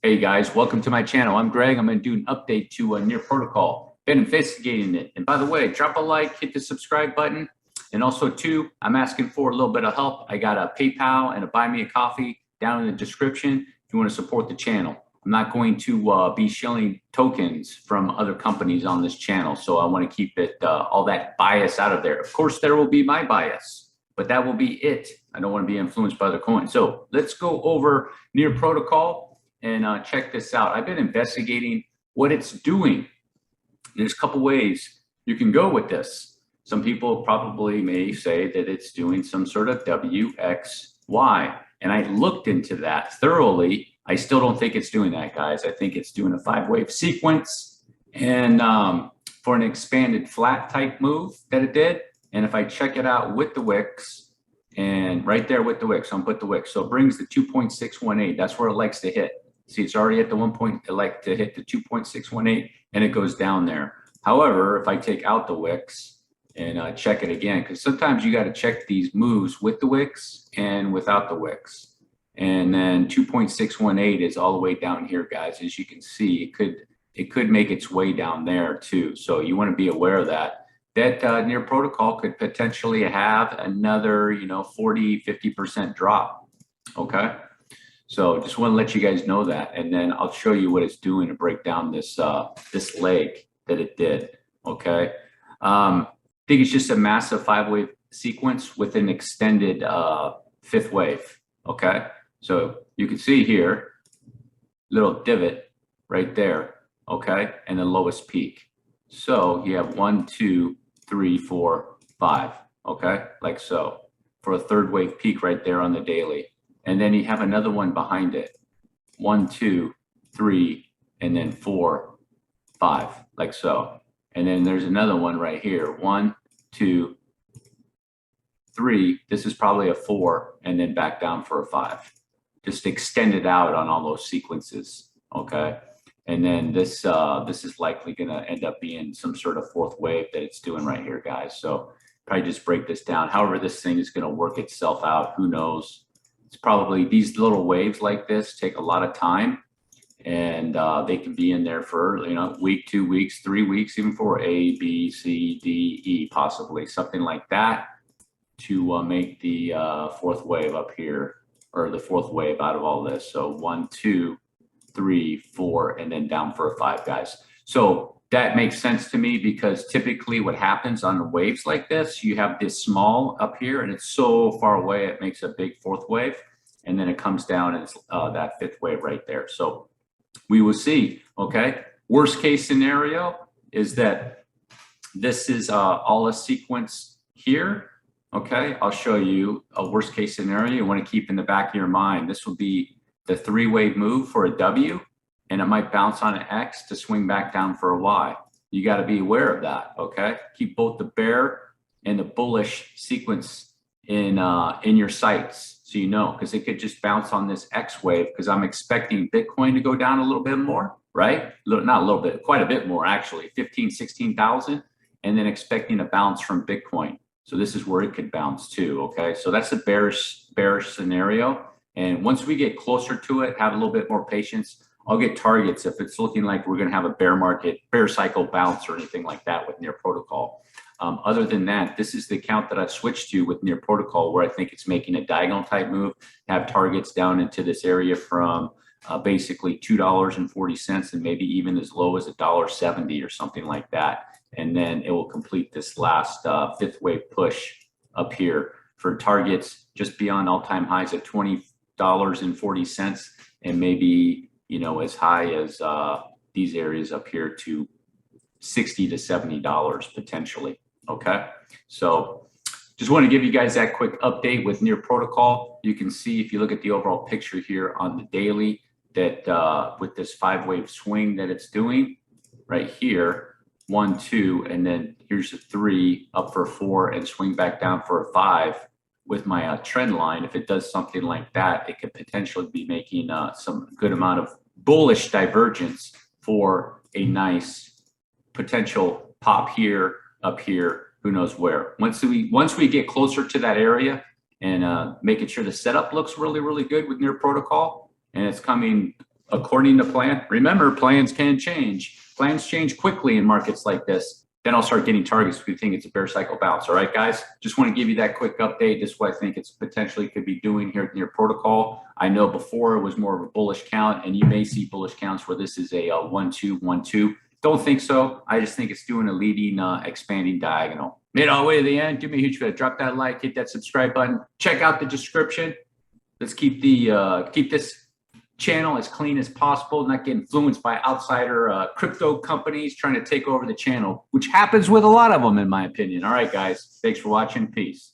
Hey guys, welcome to my channel. I'm Greg. I'm going to do an update to Near Protocol. Been investigating it. And by the way, drop a like, hit the subscribe button. And also too, I'm asking for a little bit of help. I got a PayPal and a Buy Me a Coffee down in the description if you want to support the channel. I'm not going to be shilling tokens from other companies on this channel. So I want to keep it all that bias out of there. Of course, there will be my bias, but that will be it. I don't want to be influenced by other coins. So let's go over Near Protocol and check this out. I've been investigating what it's doing. There's a couple ways you can go with this. Some people probably may say that it's doing some sort of WXY. And I looked into that thoroughly. I still don't think it's doing that, guys. I think it's doing a 5-wave sequence and for an expanded flat type move that it did. And if I check it out with the wicks, and right there with the wicks, I'm put the wicks. So it brings the 2.618. That's where it likes to hit. See, it's already at the 1 point, it like to hit the 2.618 and it goes down there. However, if I take out the wicks and check it again, because sometimes you got to check these moves with the wicks and without the wicks. And then 2.618 is all the way down here, guys. As you can see, it could make its way down there too. So you want to be aware of that. That Near Protocol could potentially have another, 40–50% drop. Okay. So just want to let you guys know that, and then I'll show you what it's doing to break down this this leg that it did. Okay, I think it's just a massive 5-wave sequence with an extended 5th wave. Okay, so you can see here, little divot right there. Okay, and the lowest peak. So you have 1, 2, 3, 4, 5. Okay, like so, for a 3rd wave peak right there on the daily. And then you have another one behind it. 1, 2, 3, and then 4, 5, like so. And then there's another one right here. 1, 2, 3. This is probably a 4, and then back down for a 5. Just extend it out on all those sequences. Okay. And then this is likely going to end up being some sort of 4th wave that it's doing right here, guys. So probably just break this down. However, this thing is going to work itself out. Who knows? It's probably, these little waves like this take a lot of time, and they can be in there for, week, 2 weeks, 3 weeks, even for A, B, C, D, E, possibly something like that to make the 4th wave up here, or the 4th wave out of all this. So 1, 2, 3, 4, and then down for a 5, guys. So that makes sense to me, because typically what happens on the waves like this, you have this small up here and it's so far away, it makes a big 4th wave, and then it comes down and it's that 5th wave right there. So we will see. Okay, worst case scenario is that this is all a sequence here. Okay, I'll show you a worst case scenario you want to keep in the back of your mind. This will be the 3-wave move for a W, and it might bounce on an X to swing back down for a Y. You got to be aware of that. Okay, keep both the bear and the bullish sequence in your sights, so you know, because it could just bounce on this X wave, because I'm expecting Bitcoin to go down a little bit more, right? Not a little bit, quite a bit more actually, 15–16,000, and then expecting a bounce from Bitcoin. So this is where it could bounce too. Okay, so that's a bearish scenario. And once we get closer to it, have a little bit more patience. I'll get targets if it's looking like we're going to have a bear cycle bounce or anything like that with Near Protocol. Other than that, this is the account that I've switched to with Near Protocol, where I think it's making a diagonal type move, have targets down into this area from basically $2.40 and maybe even as low as $1.70 or something like that. And then it will complete this last 5th wave push up here for targets just beyond all-time highs at $20.40 and maybe, as high as these areas up here to $60 to $70 potentially. Okay, so just want to give you guys that quick update with Near Protocol. You can see, if you look at the overall picture here on the daily, that with this 5-wave swing that it's doing right here, 1, 2, and then here's a 3 up for a 4 and swing back down for a 5 with my trend line. If it does something like that, it could potentially be making some good amount of bullish divergence for a nice potential pop here, up here, who knows where. Once we get closer to that area and making sure the setup looks really, really good with Near Protocol, and it's coming according to plan. Remember, plans can change. Plans change quickly in markets like this. Then I'll start getting targets if we think it's a bear cycle bounce. All right, guys, just want to give you that quick update. This is what I think it's potentially could be doing here in your protocol. I know before it was more of a bullish count, and you may see bullish counts where this is a 1-2, 1-2. Don't think so. I just think it's doing a leading, expanding diagonal. Made all the way to the end. Do me a huge favor. Drop that like, hit that subscribe button. Check out the description. Let's keep this channel as clean as possible, not get influenced by outsider crypto companies trying to take over the channel, which happens with a lot of them, in my opinion. All right, guys. Thanks for watching. Peace.